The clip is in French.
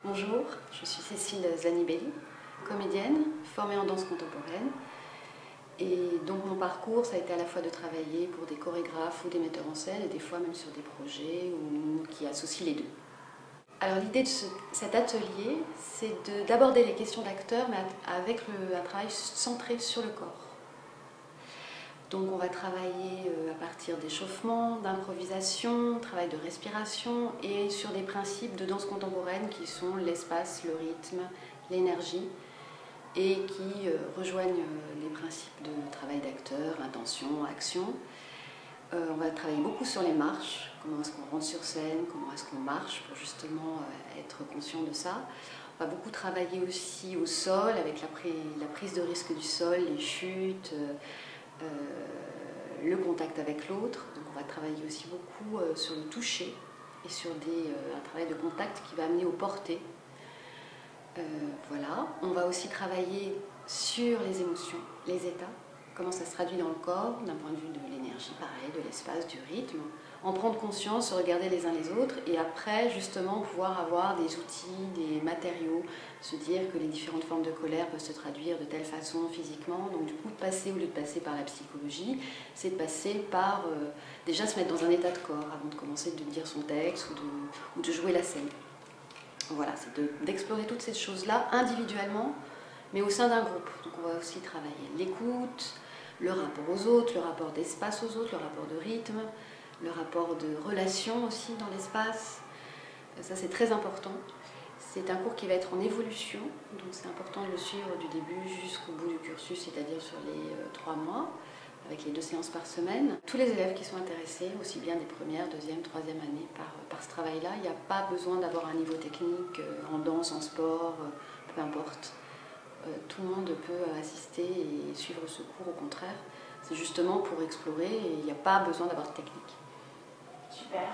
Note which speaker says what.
Speaker 1: Bonjour, je suis Cécile Zanibelli, comédienne formée en danse contemporaine. Et donc mon parcours, ça a été à la fois de travailler pour des chorégraphes ou des metteurs en scène et des fois même sur des projets qui associent les deux. Alors l'idée de cet atelier, c'est d'aborder les questions d'acteurs mais avec un travail centré sur le corps. Donc on va travailler à partir d'échauffement, d'improvisation, travail de respiration et sur des principes de danse contemporaine qui sont l'espace, le rythme, l'énergie et qui rejoignent les principes de travail d'acteur, intention, action. On va travailler beaucoup sur les marches, comment est-ce qu'on rentre sur scène, comment est-ce qu'on marche pour justement être conscient de ça. On va beaucoup travailler aussi au sol avec la prise de risque du sol, les chutes, le contact avec l'autre. Donc on va travailler aussi beaucoup sur le toucher et sur un travail de contact qui va amener au porté. Voilà. On va aussi travailler sur les émotions, les états, comment ça se traduit dans le corps, d'un point de vue de l'énergie, pareil, de l'espace, du rythme. En prendre conscience, se regarder les uns les autres et après justement pouvoir avoir des outils, des matériaux, se dire que les différentes formes de colère peuvent se traduire de telle façon physiquement. Donc du coup, au lieu de passer par la psychologie, c'est de passer par déjà se mettre dans un état de corps avant de commencer de dire son texte ou de jouer la scène. Voilà, c'est d'explorer toutes ces choses-là individuellement, mais au sein d'un groupe. Donc on va aussi travailler l'écoute, le rapport aux autres, le rapport d'espace aux autres, le rapport de rythme, le rapport de relation aussi dans l'espace. Ça c'est très important. C'est un cours qui va être en évolution, donc c'est important de le suivre du début jusqu'au bout du cursus, c'est-à-dire sur les 3 mois, avec les 2 séances par semaine. Tous les élèves qui sont intéressés, aussi bien des premières, deuxième, troisième années par ce travail-là, il n'y a pas besoin d'avoir un niveau technique en danse, en sport, peu importe. Tout le monde peut assister et suivre ce cours, au contraire. C'est justement pour explorer et il n'y a pas besoin d'avoir de technique.
Speaker 2: Super.